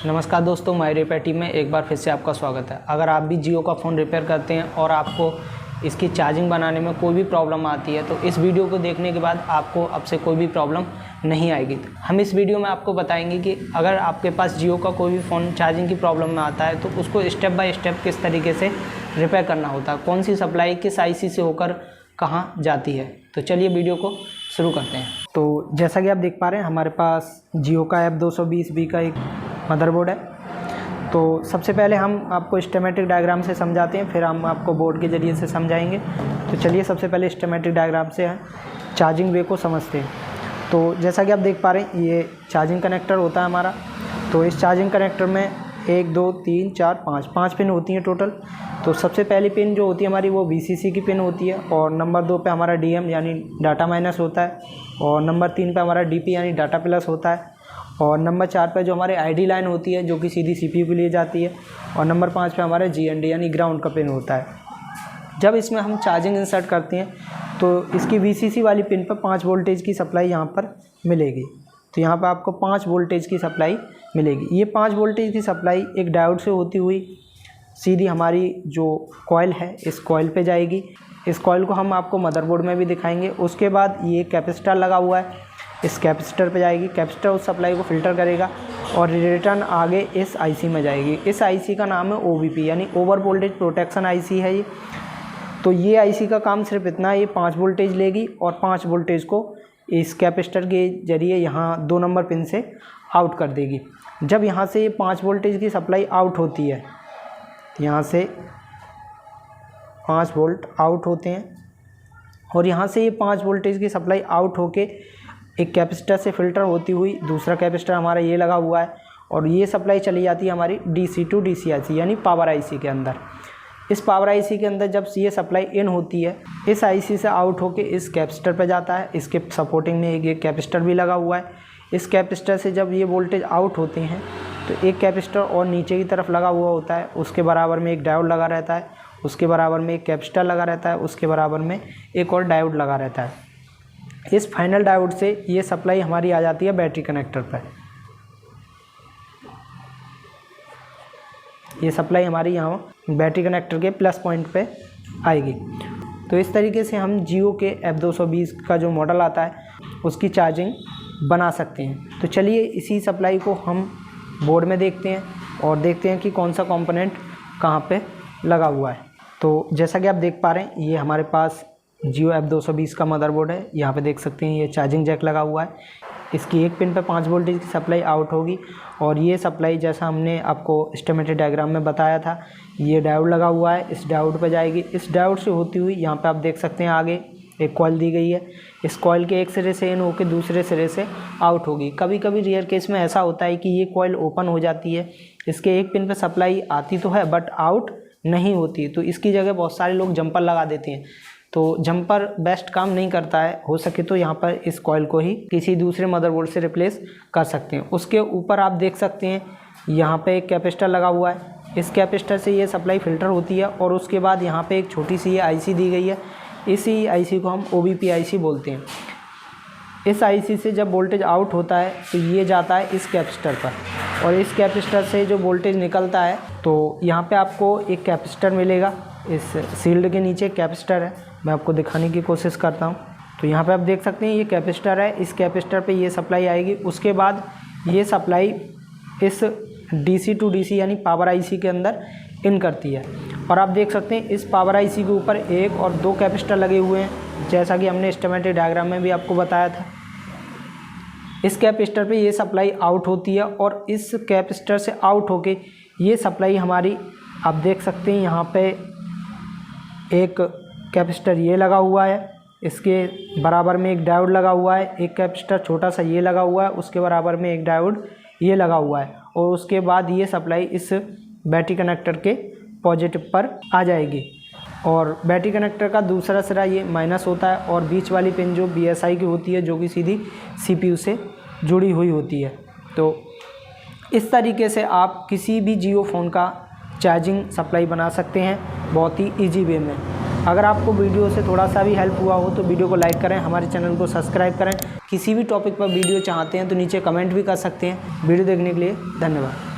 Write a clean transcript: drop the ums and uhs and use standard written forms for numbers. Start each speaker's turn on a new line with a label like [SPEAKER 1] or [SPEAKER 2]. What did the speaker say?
[SPEAKER 1] नमस्कार दोस्तों, माई repair team में एक बार फिर से आपका स्वागत है। अगर आप भी जियो का फ़ोन रिपेयर करते हैं और आपको इसकी चार्जिंग बनाने में कोई भी प्रॉब्लम आती है तो इस वीडियो को देखने के बाद आपको अब से कोई भी प्रॉब्लम नहीं आएगी। हम इस वीडियो में आपको बताएंगे कि अगर आपके पास जियो का कोई भी फ़ोन चार्जिंग की प्रॉब्लम में आता है तो उसको स्टेप बाय स्टेप किस तरीके से रिपेयर करना होता है, कौन सी सप्लाई किस IC से होकर कहाँ जाती है। तो चलिए वीडियो को शुरू करते हैं। तो जैसा कि आप देख पा रहे हैं हमारे पास जियो का F220B का एक मदरबोर्ड है। तो सबसे पहले हम आपको स्कीमेटिक डायग्राम से समझाते हैं, फिर हम आपको बोर्ड के ज़रिए से समझाएंगे। तो चलिए सबसे पहले स्कीमेटिक डायग्राम से चार्जिंग वे को समझते हैं। तो जैसा कि आप देख पा रहे हैं ये चार्जिंग कनेक्टर होता है हमारा। तो इस चार्जिंग कनेक्टर में 1 2 3 4 5 पिन होती हैं टोटल। तो सबसे पहली पिन जो होती है हमारी वो VCC की पिन होती है, और नंबर 2 पे हमारा DM यानी डाटा माइनस होता है, और नंबर 3 पे हमारा DP यानी डाटा प्लस होता है, और नंबर 4 पे जो हमारे ID लाइन होती है जो कि सीधी CPU के लिए जाती है, और नंबर 5 पे हमारा GND यानी ग्राउंड का पिन होता है। जब इसमें हम चार्जिंग इंसर्ट करते हैं तो इसकी VCC वाली पिन पर 5 वोल्टेज की सप्लाई यहाँ पर मिलेगी। तो यहाँ पर आपको 5 वोल्टेज की सप्लाई मिलेगी। ये 5 वोल्टेज की सप्लाई एक डायोड से होती हुई सीधी हमारी जो कॉइल है इस कॉइल पे जाएगी। इस कॉइल को हम आपको मदरबोर्ड में भी दिखाएंगे। उसके बाद ये कैपेसिटर लगा हुआ है, इस कैपेसिटर पे जाएगी। कैपेसिटर उस सप्लाई को फ़िल्टर करेगा और रिटर्न आगे इस IC में जाएगी। इस IC का नाम है OVP यानी ओवर वोल्टेज प्रोटेक्शन IC है ये। तो ये IC का काम सिर्फ इतना है, ये 5 वोल्टेज लेगी और 5 वोल्टेज को इस कैपेसिटर के ज़रिए यहाँ 2 नंबर पिन से आउट कर देगी। जब यहाँ से ये 5 वोल्टेज की सप्लाई आउट होती है, यहाँ से 5 वोल्ट आउट होते हैं, और यहाँ से ये 5 वोल्टेज की सप्लाई आउट होके एक कैपेसिटर से फ़िल्टर होती हुई दूसरा कैपेसिटर हमारा ये लगा हुआ है, और ये सप्लाई चली जाती है हमारी DC to DC IC यानी पावर IC के अंदर। इस पावर IC के अंदर जब ये सप्लाई इन होती है इस IC से आउट होके इस कैपेसिटर पे जाता है। इसके सपोर्टिंग में एक कैपेसिटर भी लगा हुआ है। इस कैपेसिटर से जब ये वोल्टेज आउट होते हैं तो एक कैपेसिटर और नीचे की तरफ लगा हुआ होता है, उसके बराबर में एक डायोड लगा रहता है, उसके बराबर में एक कैपेसिटर लगा रहता है, उसके बराबर में एक और डायोड लगा रहता है। इस फाइनल डायोड से ये सप्लाई हमारी आ जाती है बैटरी कनेक्टर पर। ये सप्लाई हमारी यहाँ बैटरी कनेक्टर के प्लस पॉइंट पे आएगी। तो इस तरीके से हम जियो के F220 का जो मॉडल आता है उसकी चार्जिंग बना सकते हैं। तो चलिए इसी सप्लाई को हम बोर्ड में देखते हैं और देखते हैं कि कौन सा कंपोनेंट कहाँ पे लगा हुआ है। तो जैसा कि आप देख पा रहे हैं ये हमारे पास जियो F220 का मदरबोर्ड है। यहाँ पे देख सकते हैं ये चार्जिंग जैक लगा हुआ है। इसकी एक पिन पे 5 वोल्टेज की सप्लाई आउट होगी, और ये सप्लाई जैसा हमने आपको स्कीमेटिक डायग्राम में बताया था ये डायोड लगा हुआ है, इस डायोड पे जाएगी। इस डायोड से होती हुई यहाँ पे आप देख सकते हैं आगे एक कॉइल दी गई है। इस कॉइल के एक सिरे से इन होकर दूसरे सिरे से आउट होगी। कभी कभी रेयर केस में ऐसा होता है कि ये कॉइल ओपन हो जाती है, इसके एक पिन पे सप्लाई आती तो है बट आउट नहीं होती। तो इसकी जगह बहुत सारे लोग जंपर लगा देते हैं। तो जंपर बेस्ट काम नहीं करता है। हो सके तो यहाँ पर इस कॉइल को ही किसी दूसरे मदरबोर्ड से रिप्लेस कर सकते हैं। उसके ऊपर आप देख सकते हैं यहाँ पे एक कैपेसिटर लगा हुआ है। इस कैपेसिटर से ये सप्लाई फ़िल्टर होती है, और उसके बाद यहाँ पे एक छोटी सी ये IC दी गई है। इसी IC को हम OVP IC बोलते हैं। इस IC से जब वोल्टेज आउट होता है तो ये जाता है इस कैपेसिटर पर, और इस कैपेसिटर से जो वोल्टेज निकलता है तो यहाँ पे आपको एक कैपेसिटर मिलेगा। इस शील्ड के नीचे कैपेसिटर है, मैं आपको दिखाने की कोशिश करता हूँ। तो यहाँ पे आप देख सकते हैं ये कैपेसिटर है, इस कैपेसिटर पे ये सप्लाई आएगी। उसके बाद ये सप्लाई इस DC to DC यानी पावर IC के अंदर इन करती है, और आप देख सकते हैं इस पावर IC के ऊपर 1 और 2 कैपेसिटर लगे हुए हैं, जैसा कि हमने स्कीमेटिक डायग्राम में भी आपको बताया था। इस कैपेसिटर पे ये सप्लाई आउट होती है, और इस कैपेसिटर से आउट होके ये सप्लाई हमारी आप देख सकते हैं यहाँ पे एक कैपेसिटर ये लगा हुआ है, इसके बराबर में एक डायोड लगा हुआ है, एक कैपेसिटर छोटा सा ये लगा हुआ है, उसके बराबर में एक डायोड ये लगा हुआ है, और उसके बाद ये सप्लाई इस बैटरी कनेक्टर के पॉजिटिव पर आ जाएगी। और बैटरी कनेक्टर का दूसरा सिरा ये माइनस होता है, और बीच वाली पिन जो BSI की होती है जो कि सीधी CPU से जुड़ी हुई होती है। तो इस तरीके से आप किसी भी जियो फ़ोन का चार्जिंग सप्लाई बना सकते हैं बहुत ही ईजी वे में। अगर आपको वीडियो से थोड़ा सा भी हेल्प हुआ हो तो वीडियो को लाइक करें, हमारे चैनल को सब्सक्राइब करें। किसी भी टॉपिक पर वीडियो चाहते हैं तो नीचे कमेंट भी कर सकते हैं। वीडियो देखने के लिए धन्यवाद।